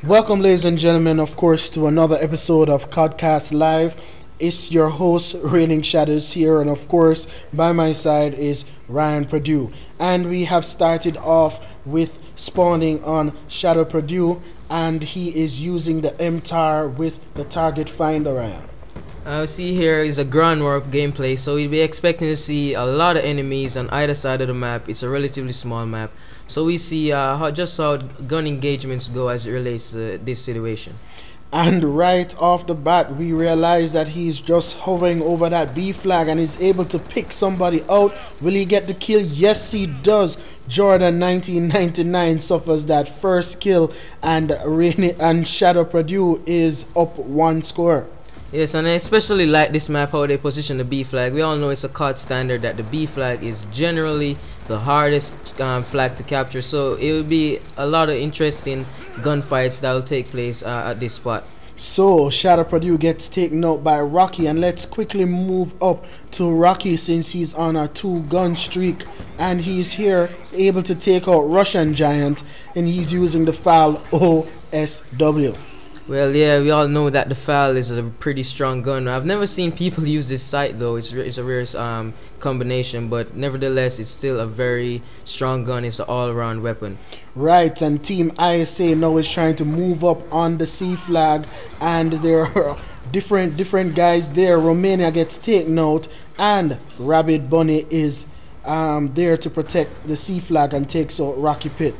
Welcome, ladies and gentlemen, of course, to another episode of COD-Cast Live. It's your host, Itsrainingshadows here, and of course, by my side is Ryan Purdue. And we have started off with spawning on Shadow Purdue, and he is using the MTAR with the target finder, Ryan. See here is a ground warp gameplay, so we'll be expecting to see a lot of enemies on either side of the map. It's a relatively small map, so we see how gun engagements go as it relates to this situation. And right off the bat, we realize that he's just hovering over that B flag and is able to pick somebody out. Will he get the kill? Yes, he does. Jordan 1999 suffers that first kill, and Shadow Purdue is up one score. Yes, and I especially like this map, how they position the B flag. We all know it's a COD standard that the B flag is generally the hardest flag to capture, so it will be a lot of interesting gunfights that will take place at this spot. So Shadow Purdue gets taken out by Rocky, and let's quickly move up to Rocky since he's on a 2-gun streak, and he's here able to take out Russian Giant, and he's using the file OSW. Well, yeah, we all know that the FAL is a pretty strong gun. I've never seen people use this sight though. It's a rare combination, but nevertheless, it's still a very strong gun. It's an all-around weapon. Right, and Team ISA now is trying to move up on the C flag, and there are different guys there. Romania gets taken out, and Rabbit Bunny is there to protect the C flag and takes out Rocky Pit.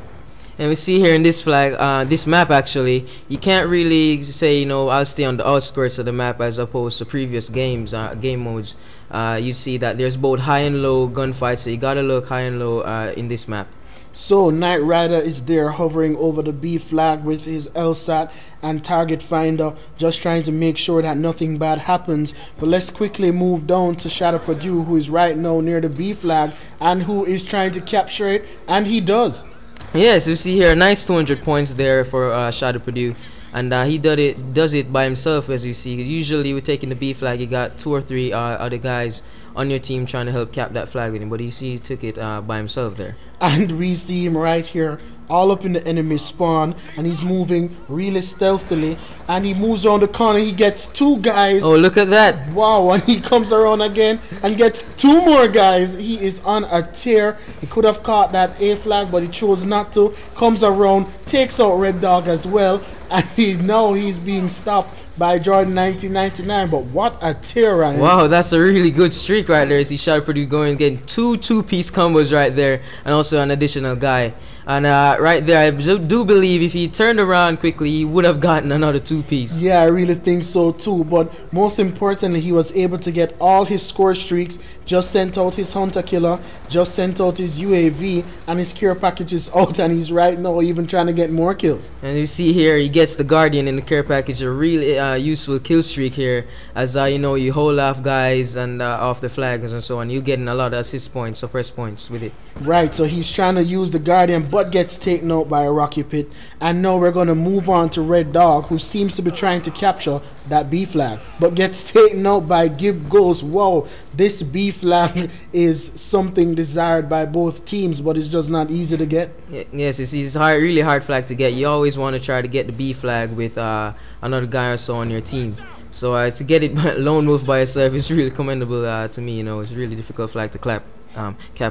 And we see here in this flag, this map actually, you can't really say, you know, I'll stay on the outskirts of the map as opposed to previous games, game modes. You see that there's both high and low gunfights, so you gotta look high and low in this map. So Knight Rider is there hovering over the B flag with his LSAT and target finder, just trying to make sure that nothing bad happens. But let's quickly move down to Shadow Purdue, who is right now near the B flag and who is trying to capture it, and he does. Yes, you see here, nice 200 points there for Shadow Purdue, and he does it by himself, as you see. Usually, with taking the B flag, you got 2 or 3 other guys on your team trying to help cap that flag with him, but you see, he took it by himself there. And we see him right here, all up in the enemy spawn, and he's moving really stealthily, and he moves around the corner. He gets 2 guys. Oh, look at that. Wow, and he comes around again and gets 2 more guys. He is on a tear. He could have caught that A flag, but he chose not to. Comes around, takes out Red Dog as well, and he's being stopped by Jordan 1999. But what a tear, Ryan. Wow, that's a really good streak right there. You see Shadow Purdue going, getting 2 two-piece combos right there, and also an additional guy. And right there, I do believe if he turned around quickly, he would have gotten another 2-piece. Yeah, I really think so too. But most importantly, he was able to get all his score streaks, just sent out his hunter killer, just sent out his UAV, and his care package is out, and he's right now even trying to get more kills. And you see here, he gets the Guardian in the care package, a really useful kill streak here, as you know, you hold off guys and off the flags and so on. You're getting a lot of assist points, suppress points with it. Right, so he's trying to use the Guardian, but gets taken out by a Rocky Pit. And now we're going to move on to Red Dog, who seems to be trying to capture that B flag, but gets taken out by Gib Ghost. Wow, this B flag is something desired by both teams, but it's just not easy to get. Yes, it's really hard flag to get. You always want to try to get the B flag with another guy or so on your team. So to get it lone wolf by yourself is really commendable to me. You know, it's a really difficult flag to cap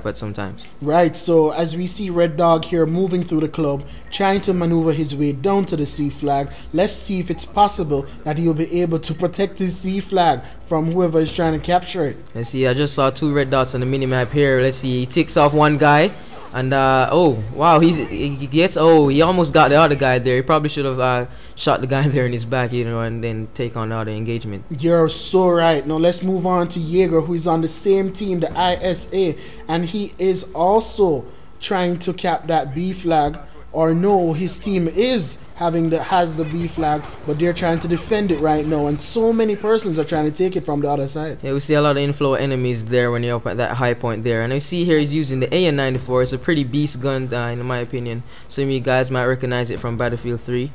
at sometimes. Right, so as we see Red Dog here moving through the club, trying to maneuver his way down to the C flag. Let's see if it's possible that he'll be able to protect his C flag from whoever is trying to capture it. Let's see, I just saw 2 red dots on the minimap here. Let's see, he ticks off one guy, and oh wow, he almost got the other guy there. He probably should have shot the guy there in his back, you know, and then take on the other engagement. You're so right. Now let's move on to Jaeger, who is on the same team, the ISA, and he is also trying to cap that B flag. Or no, his team has the B flag, but they're trying to defend it right now, and so many persons are trying to take it from the other side. Yeah, we see a lot of inflow enemies there when you're up at that high point there. And I see here he's using the AN-94. It's a pretty beast gun in my opinion. Some of you guys might recognize it from Battlefield 3.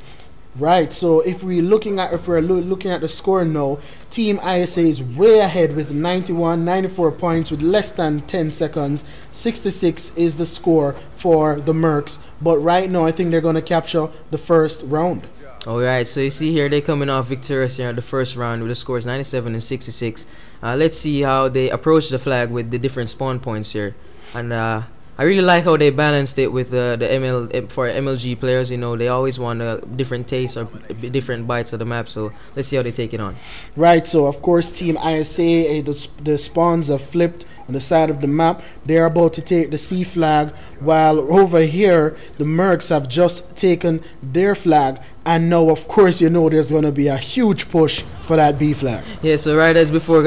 Right, so if we're looking at the score now, Team ISA is way ahead with 94 points with less than 10 seconds. 66 is the score for the Mercs, but right now I think they're going to capture the first round. Alright, so you see here they coming off victorious here in the first round with the scores 97 and 66. Let's see how they approach the flag with the different spawn points here. And I really like how they balanced it with the for MLG players. You know, they always want a different taste or different bites of the map. So let's see how they take it on. Right, so of course Team ISA, the spawns are flipped on the side of the map. They're about to take the C flag, while over here the Mercs have just taken their flag. And now, of course, you know there's going to be a huge push for that B flag. Yeah, so right as before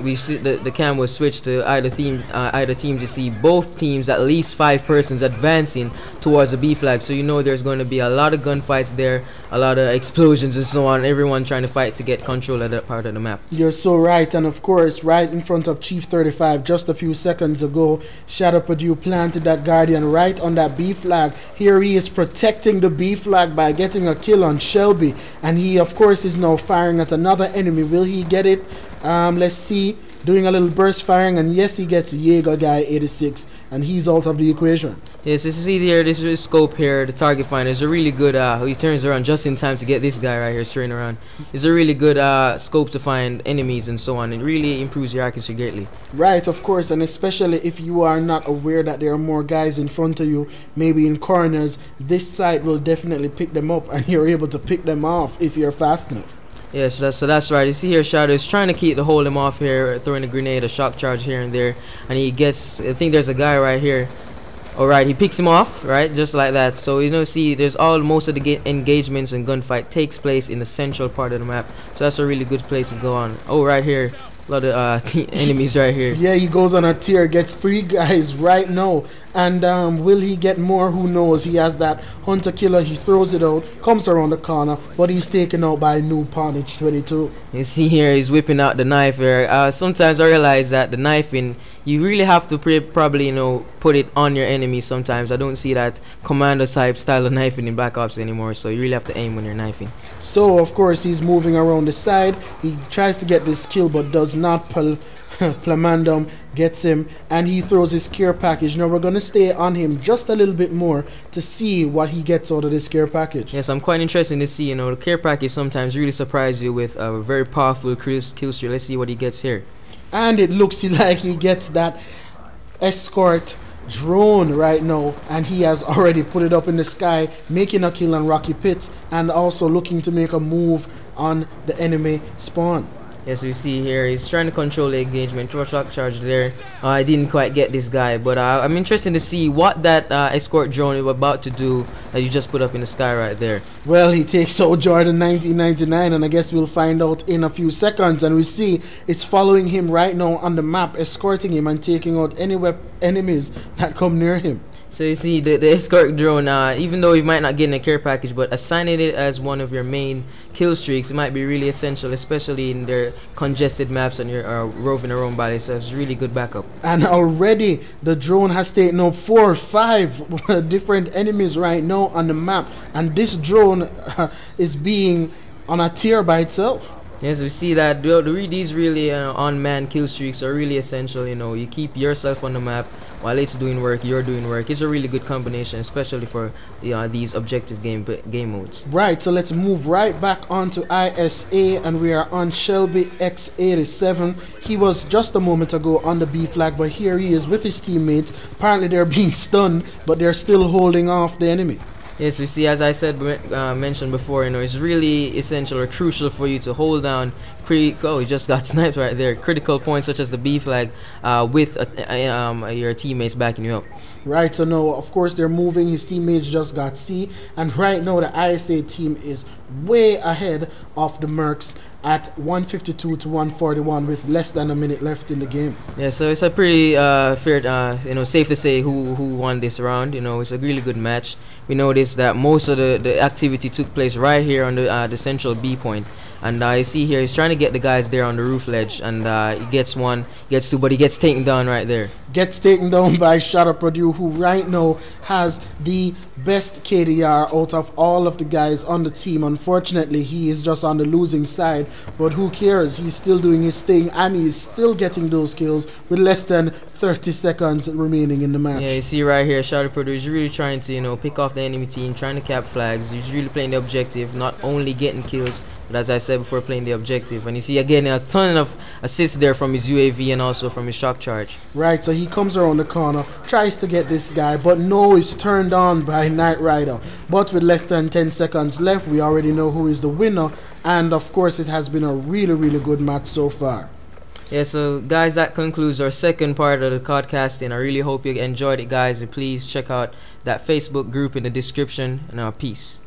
we see the cam was switched to either teams, you see both teams, at least 5 persons advancing towards the B flag. So you know there's going to be a lot of gunfights there, a lot of explosions and so on. Everyone trying to fight to get control of that part of the map. You're so right. And of course, right in front of Chief 35, just a few seconds ago, Shadow Purdue planted that Guardian right on that B flag. Here he is protecting the B flag by getting a kill on Shelby, and he of course is now firing at another enemy. Will he get it? Let's see. Doing a little burst firing, and yes, he gets Jaeger guy 86, and he's out of the equation. Yes, you see here, this is scope here, the target finder is a really good, he turns around just in time to get this guy right here straight around. It's a really good scope to find enemies and so on. It really improves your accuracy greatly. Right, of course, and especially if you are not aware that there are more guys in front of you, maybe in corners, this sight will definitely pick them up, and you're able to pick them off if you're fast enough. Yes, so that's right. You see here, Shadow is trying to hold him off here, throwing a grenade, a shock charge here and there, and he gets. I think there's a guy right here. All right, he picks him off, right, just like that. So you know, see, there's most of the engagements and gunfight takes place in the central part of the map. So that's a really good place to go on. Oh, right here, a lot of enemies right here. Yeah, he goes on a tier, gets 3 guys right now. And will he get more? Who knows? He has that hunter killer. He throws it out, comes around the corner, but he's taken out by Noob Ponage 22. You see here, he's whipping out the knife here. Sometimes I realize that the knifing, you really have to probably, you know, put it on your enemy sometimes. I don't see that commando type style of knifing in Black Ops anymore, so you really have to aim when you're knifing. So, of course, he's moving around the side. He tries to get this kill, but does not Plamandum gets him, and he throws his care package. Now we're going to stay on him just a little bit more to see what he gets out of this care package. Yes, I'm quite interested to see, you know, the care package sometimes really surprise you with a very powerful kill streak. Let's see what he gets here. And it looks like he gets that escort drone right now, and he has already put it up in the sky, making a kill on Rocky Pits, and also looking to make a move on the enemy spawn. Yes, you see here, he's trying to control the engagement. Throw a shock charge there. I didn't quite get this guy, but I'm interested to see what that escort drone is about to do that you just put up in the sky right there. Well, he takes out Jordan 1999, and I guess we'll find out in a few seconds. And we see it's following him right now on the map, escorting him and taking out any enemies that come near him. So you see the escort drone, even though you might not get in a care package, but assigning it as one of your main kill streaks, it might be really essential, especially in their congested maps and you're roving around by. So it's really good backup. And already the drone has taken out 4 or 5 different enemies right now on the map, and this drone is being on a tier by itself. Yes, we see that these really on-man kill streaks are really essential. You know, you keep yourself on the map while it's doing work, you're doing work. It's a really good combination, especially for these objective game modes. Right, so let's move right back onto ISA, and we are on Shelby X87. He was just a moment ago on the B flag, but here he is with his teammates. Apparently they're being stunned, but they're still holding off the enemy. Yes, we see, as I said, mentioned before, you know, it's really essential or crucial for you to hold down he just got sniped right there. Critical points such as the B flag with your teammates backing you up. Right, so now, of course, they're moving. His teammates just got C, and right now the ISA team is way ahead of the Mercs at 152 to 141 with less than a minute left in the game. Yeah, so it's a pretty fair, you know, safe to say who won this round. You know, it's a really good match. We noticed that most of the activity took place right here on the central B point. And you see here, he's trying to get the guys there on the roof ledge, and he gets 1, gets 2, but he gets taken down right there. gets taken down by Shadow Purdue, who right now has the best KDR out of all of the guys on the team. Unfortunately, he is just on the losing side, but who cares? He's still doing his thing, and he's still getting those kills with less than 30 seconds remaining in the match. Yeah, you see right here, Shadow Purdue is really trying to, you know, pick off the enemy team, trying to cap flags. He's really playing the objective, not only getting kills, but as I said before, playing the objective. And you see again a ton of assists there from his UAV and also from his shock charge. Right, so he comes around the corner, tries to get this guy, but no, is turned on by Knight Rider. But with less than 10 seconds left, we already know who is the winner. And of course, it has been a really good match so far. Yeah, so guys, that concludes our second part of the COD-Casting. I really hope you enjoyed it, guys. And please check out that Facebook group in the description. And peace.